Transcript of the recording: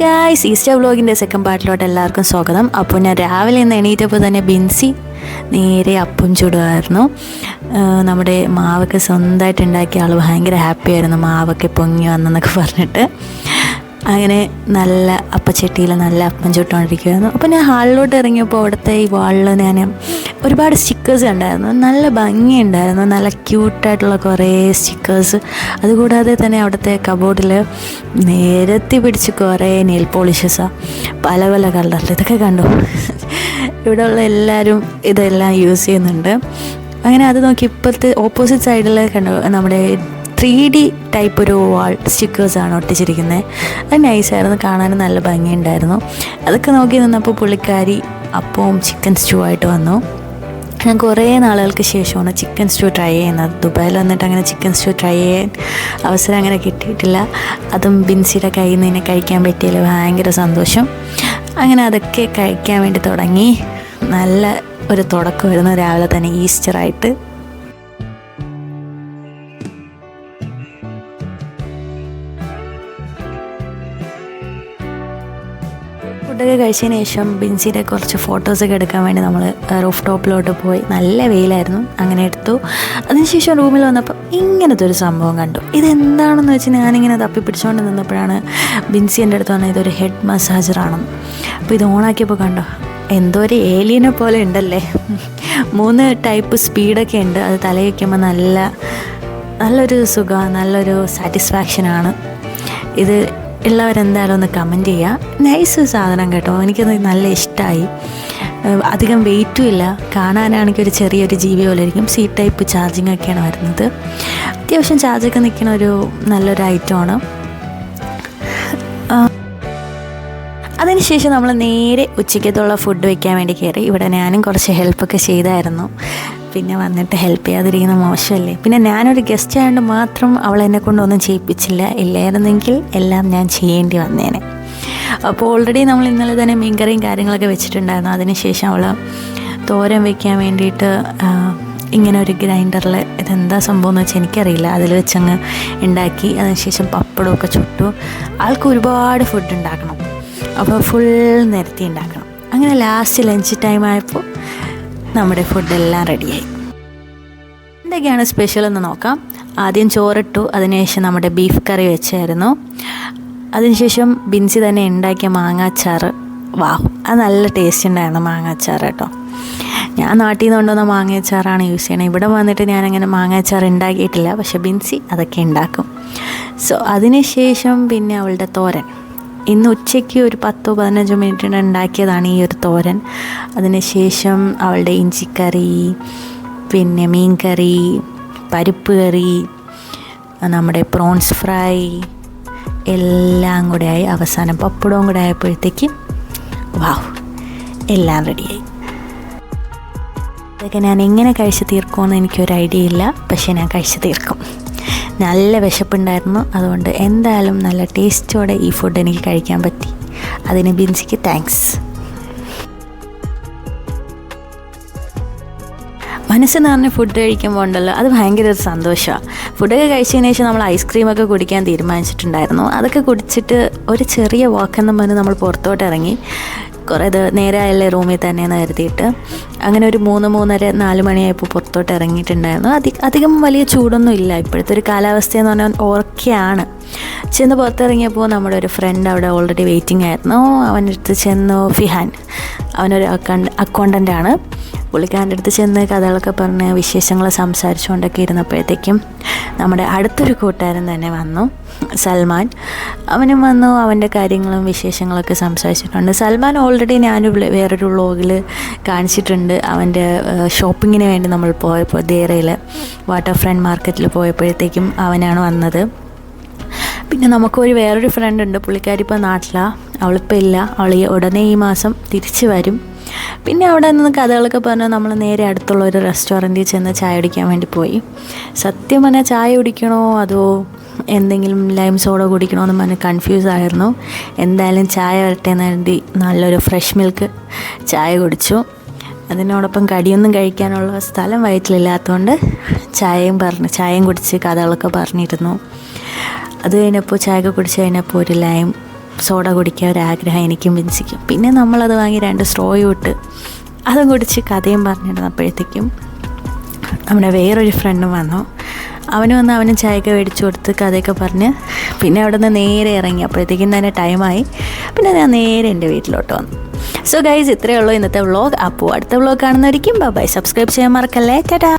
Guys, Easter വ്ലോഗിൻ്റെ second പാർട്ടിലോട്ട് എല്ലാവർക്കും സ്വാഗതം. അപ്പോൾ ഞാൻ രാവിലെ ഇന്ന് എണീറ്റപ്പോൾ തന്നെ ബിൻസി നേരെ അപ്പം ചുടുമായിരുന്നു. നമ്മുടെ മാവൊക്കെ സ്വന്തമായിട്ട് ഉണ്ടാക്കിയ ആൾ ഭയങ്കര ഹാപ്പി ആയിരുന്നു, മാവൊക്കെ പൊങ്ങി വന്നെന്നൊക്കെ പറഞ്ഞിട്ട്. അങ്ങനെ നല്ല അപ്പച്ചട്ടിയിൽ നല്ല അപ്പം ചുട്ടുകൊണ്ടിരിക്കുമായിരുന്നു. അപ്പോൾ ഞാൻ ഹാളിലോട്ട് ഇറങ്ങിയപ്പോൾ അവിടുത്തെ ഈ വാളിൽ ഞാൻ ഒരുപാട് സ്റ്റിക്കേഴ്സ് കണ്ടായിരുന്നു. നല്ല ഭംഗിയുണ്ടായിരുന്നു, നല്ല ക്യൂട്ടായിട്ടുള്ള കുറേ സ്റ്റിക്കേഴ്സ്. അതുകൂടാതെ തന്നെ അവിടുത്തെ കബോർഡിൽ നിരത്തി പിടിച്ച് കുറേ നെയിൽ പോളിഷസാണ്, പല പല കളറിൽ. ഇതൊക്കെ കണ്ടു, ഇവിടെയുള്ള എല്ലാവരും ഇതെല്ലാം യൂസ് ചെയ്യുന്നുണ്ട്. അങ്ങനെ അത് നോക്കി ഇപ്പോഴത്തെ ഓപ്പോസിറ്റ് സൈഡിൽ കണ്ടു നമ്മുടെ 3D ടൈപ്പ് ഒരു വാൾ സ്റ്റിക്കേഴ്സാണ് ഒട്ടിച്ചിരിക്കുന്നത്. അത് നൈസായിരുന്നു, കാണാനും നല്ല ഭംഗിയുണ്ടായിരുന്നു. അതൊക്കെ നോക്കി നിന്നപ്പോൾ പുള്ളിക്കാരി അപ്പവും ചിക്കൻ സ്റ്റൂ ആയിട്ട് വന്നു. ഞാൻ കുറേ നാളുകൾക്ക് ശേഷമാണ് ചിക്കൻ സ്റ്റൂ ട്രൈ ചെയ്യുന്നത്. ദുബായിൽ വന്നിട്ട് അങ്ങനെ ചിക്കൻ സ്റ്റൂ ട്രൈ ചെയ്യാൻ അവസരം അങ്ങനെ കിട്ടിയിട്ടില്ല. അതും ബിൻസിയുടെ കയ്യിൽ നിന്ന് കഴിക്കാൻ പറ്റിയതിൽ ഭയങ്കര സന്തോഷം. അങ്ങനെ അതൊക്കെ കഴിക്കാൻ വേണ്ടി തുടങ്ങി. നല്ല ഒരു തുടക്കമായിരുന്നു രാവിലെ തന്നെ ഈസ്റ്ററായിട്ട്. ഫുഡൊക്കെ കഴിച്ചതിന് ശേഷം ബിൻസിയുടെ കുറച്ച് ഫോട്ടോസൊക്കെ എടുക്കാൻ വേണ്ടി നമ്മൾ റൂഫ് ടോപ്പിലോട്ട് പോയി. നല്ല വെയിലായിരുന്നു, അങ്ങനെ എടുത്തു. അതിനുശേഷം റൂമിൽ വന്നപ്പോൾ ഇങ്ങനത്തെ ഒരു സംഭവം കണ്ടു. ഇതെന്താണെന്ന് വെച്ച് ഞാനിങ്ങനെ തപ്പി പിടിച്ചുകൊണ്ട് നിന്നപ്പോഴാണ് ബിൻസി എൻ്റെ അടുത്ത് പറഞ്ഞത് ഇതൊരു ഹെഡ് മസാജറാണെന്ന്. അപ്പോൾ ഇത് ഓണാക്കിയപ്പോൾ കണ്ടോ, എന്തോ ഒരു ഏലിയനെ പോലെ ഉണ്ടല്ലേ. 3 ടൈപ്പ് സ്പീഡൊക്കെ ഉണ്ട്. അത് തല വയ്ക്കുമ്പോൾ നല്ലൊരു സുഖമാണ്, നല്ലൊരു സാറ്റിസ്ഫാക്ഷനാണ്. ഇത് ഉള്ളവരെന്തായാലും ഒന്ന് കമൻറ്റ് ചെയ്യുക. നൈസ് സാധനം കേട്ടോ, എനിക്കത് നല്ല ഇഷ്ടമായി. അധികം വെയിറ്റും ഇല്ല, കാണാനാണെങ്കിൽ ഒരു ചെറിയൊരു ജീവി പോലെ ഇരിക്കും. സി ടൈപ്പ് ചാർജിങ് ഒക്കെയാണ് വരുന്നത്. അത്യാവശ്യം ചാർജൊക്കെ നിൽക്കുന്ന നല്ലൊരു ഐറ്റമാണ്. അതിനുശേഷം നമ്മൾ നേരെ ഉച്ചയ്ക്കത്തുള്ള ഫുഡ് വയ്ക്കാൻ വേണ്ടി കയറി. ഇവിടെ ഞാനും കുറച്ച് ഹെൽപ്പൊക്കെ ചെയ്തായിരുന്നു. പിന്നെ വന്നിട്ട് ഹെൽപ്പ് ചെയ്യാതിരിക്കുന്ന മോശമല്ലേ. പിന്നെ ഞാനൊരു ഗസ്റ്റ് ആയതുകൊണ്ട് മാത്രം അവൾ എന്നെ കൊണ്ടൊന്നും ചെയ്യിപ്പിച്ചില്ല. ഇല്ലായിരുന്നെങ്കിൽ എല്ലാം ഞാൻ ചെയ്യേണ്ടി വന്നേനെ. അപ്പോൾ ഓൾറെഡി നമ്മൾ ഇന്നലെ തന്നെ മീൻകറിയും കാര്യങ്ങളൊക്കെ വെച്ചിട്ടുണ്ടായിരുന്നു. അതിനുശേഷം അവൾ തോരൻ വയ്ക്കാൻ വേണ്ടിയിട്ട് ഇങ്ങനെ ഒരു ഗ്രൈൻഡറിൽ, ഇതെന്താ സംഭവം എന്ന് വെച്ചാൽ എനിക്കറിയില്ല, അതിൽ വെച്ചങ്ങ് ഉണ്ടാക്കി. അതിനുശേഷം പപ്പടമൊക്കെ ചുട്ടു. ആൾക്ക് ഒരുപാട് ഫുഡ് ഉണ്ടാക്കണം, അപ്പോൾ ഫുൾ നിരത്തി ഉണ്ടാക്കണം. അങ്ങനെ ലാസ്റ്റ് ലഞ്ച് ടൈം ആയപ്പോൾ നമ്മുടെ ഫുഡെല്ലാം റെഡിയായി. എന്തൊക്കെയാണ് സ്പെഷ്യൽ എന്ന് നോക്കാം. ആദ്യം ചോറിട്ടു, അതിനുശേഷം നമ്മുടെ ബീഫ് കറി വെച്ചായിരുന്നു. അതിനുശേഷം ബിൻസി തന്നെ ഉണ്ടാക്കിയ മാങ്ങാച്ചാറ്. വാഹു, അത് നല്ല ടേസ്റ്റ് ഉണ്ടായിരുന്നു മാങ്ങാച്ചാറ് കേട്ടോ. ഞാൻ നാട്ടിൽ നിന്ന് കൊണ്ടുവന്ന മാങ്ങാച്ചാറാണ് യൂസ് ചെയ്യണത്. ഇവിടെ വന്നിട്ട് ഞാനങ്ങനെ മാങ്ങാച്ചാറ് ഉണ്ടാക്കിയിട്ടില്ല, പക്ഷേ ബിൻസി അതൊക്കെ ഉണ്ടാക്കും. സോ അതിനുശേഷം പിന്നെ അവളുടെ തോരൻ. ഇന്ന് ഉച്ചയ്ക്ക് ഒരു 10-15 മിനിറ്റിന് ഉണ്ടാക്കിയതാണ് ഈ ഒരു തോരൻ. അതിനുശേഷം അവളുടെ ഇഞ്ചിക്കറി, പിന്നെ മീൻ കറി, പരിപ്പ് കറി, നമ്മുടെ പ്രോൺസ് ഫ്രൈ എല്ലാം കൂടെ ആയി. അവസാനം പപ്പടവും കൂടെ ആയപ്പോഴത്തേക്ക് വാവ്, എല്ലാം റെഡിയായി. ഇതൊക്കെ ഞാൻ എങ്ങനെ കഴിച്ച് തീർക്കുമെന്ന് എനിക്കൊരു ഐഡിയ ഇല്ല, പക്ഷേ ഞാൻ കഴിച്ച് തീർക്കും. നല്ല വിശപ്പുണ്ടായിരുന്നു, അതുകൊണ്ട് എന്തായാലും നല്ല ടേസ്റ്റോടെ ഈ ഫുഡ് എനിക്ക് കഴിക്കാൻ പറ്റി. അതിന് ബിൻസിക്ക് താങ്ക്സ്. മനസ്സ് നിറഞ്ഞ് ഫുഡ് കഴിക്കുമ്പോൾ ഉണ്ടല്ലോ, അത് ഭയങ്കര ഒരു സന്തോഷമാണ്. ഫുഡൊക്കെ കഴിച്ചതിന് ശേഷം നമ്മൾ ഐസ്ക്രീമൊക്കെ കുടിക്കാൻ തീരുമാനിച്ചിട്ടുണ്ടായിരുന്നു. അതൊക്കെ കുടിച്ചിട്ട് ഒരു ചെറിയ വാക്കെന്ന് പറഞ്ഞ് നമ്മൾ പുറത്തോട്ട് ഇറങ്ങി. കുറേ നേരമായല്ലേ റൂമിൽ തന്നെയെന്ന് കരുതിയിട്ട് അങ്ങനെ ഒരു 3-4 മണിയായപ്പോൾ പുറത്തോട്ട് ഇറങ്ങിയിട്ടുണ്ടായിരുന്നു. അധികം വലിയ ചൂടൊന്നും ഇല്ല. ഇപ്പോഴത്തെ ഒരു കാലാവസ്ഥയെന്ന് പറഞ്ഞാൽ ഓക്കെയാണ്. ചെന്ന് പുറത്തിറങ്ങിയപ്പോൾ നമ്മുടെ ഒരു ഫ്രണ്ട് അവിടെ ഓൾറെഡി വെയിറ്റിംഗ് ആയിരുന്നു. അവൻ്റെ അടുത്ത് ചെന്നു, ഫിഹാൻ, അവനൊരു അക്കൗണ്ടൻ്റാണ്. പുള്ളിക്കാരൻ്റെ അടുത്ത് ചെന്ന് കഥകളൊക്കെ പറഞ്ഞ് വിശേഷങ്ങൾ സംസാരിച്ചുകൊണ്ടൊക്കെ ഇരുന്നപ്പോഴത്തേക്കും നമ്മുടെ അടുത്തൊരു കൂട്ടുകാരൻ തന്നെ വന്നു, സൽമാൻ. അവനും വന്നു, അവൻ്റെ കാര്യങ്ങളും വിശേഷങ്ങളൊക്കെ സംസാരിച്ചിട്ടുണ്ട്. സൽമാൻ ഓൾറെഡി ഞാൻ വേറൊരു വ്ളോഗിൽ കാണിച്ചിട്ടുണ്ട്. അവൻ്റെ ഷോപ്പിങ്ങിന് വേണ്ടി നമ്മൾ പോയപ്പോൾ ദേറയിൽ വാട്ടർ ഫ്രണ്ട് മാർക്കറ്റിൽ പോയപ്പോഴത്തേക്കും അവനാണ് വന്നത്. പിന്നെ നമുക്കൊരു വേറൊരു ഫ്രണ്ട് ഉണ്ട്, പുള്ളിക്കാരി ഇപ്പോൾ നാട്ടിലാണ്. അവളിപ്പോൾ ഇല്ല, അവൾ ഉടനെ ഈ മാസം തിരിച്ചു വരും. പിന്നെ അവിടെ നിന്ന് കഥകളൊക്കെ പറഞ്ഞാൽ നമ്മൾ നേരെ അടുത്തുള്ള ഒരു റെസ്റ്റോറൻറ്റിൽ ചെന്ന് ചായ കുടിക്കാൻ വേണ്ടി പോയി. സത്യം പറഞ്ഞാൽ ചായ കുടിക്കണോ അതോ എന്തെങ്കിലും ലൈം സോഡ കുടിക്കണോ എന്ന് പറഞ്ഞ് കൺഫ്യൂസ് ആയിരുന്നു. എന്തായാലും ചായ വരട്ടെ എന്ന് കരുതി നല്ലൊരു ഫ്രഷ് മിൽക്ക് ചായ കുടിച്ചു. അതിനോടൊപ്പം കടിയൊന്നും കഴിക്കാനുള്ള സ്ഥലം വയറ്റിലില്ലാത്തതുകൊണ്ട് ചായയും കുടിച്ച് കഥകളൊക്കെ പറഞ്ഞിരുന്നു. അത് കഴിഞ്ഞപ്പോൾ ചായയൊക്കെ കുടിച്ച് കഴിഞ്ഞപ്പോൾ ഒരു ലൈം സോഡ കുടിക്കാൻ ഒരാഗ്രഹം എനിക്കും ബിൻസിക്കും. പിന്നെ നമ്മളത് വാങ്ങി 2 സ്ട്രോയും ഇട്ട് അതും കുടിച്ച് കഥയും പറഞ്ഞിരുന്നപ്പോഴത്തേക്കും നമ്മുടെ വേറൊരു ഫ്രണ്ടും വന്നു. അവനും ചായയൊക്കെ മേടിച്ചു കൊടുത്ത് കഥയൊക്കെ പറഞ്ഞ് പിന്നെ അവിടെ നിന്ന് നേരെ ഇറങ്ങി. അപ്പോഴത്തേക്കും തന്നെ ടൈമായി. പിന്നെ ഞാൻ നേരെ എൻ്റെ വീട്ടിലോട്ട് വന്നു. സോ ഗൈസ്, ഇത്രയേ ഉള്ളൂ ഇന്നത്തെ വ്ളോഗ്. അപ്പോൾ അടുത്ത വ്ളോഗ് കാണുന്നവരിക്കും ബൈ. സബ്സ്ക്രൈബ് ചെയ്യാൻ മറക്കല്ലേ. ടാറ്റാ.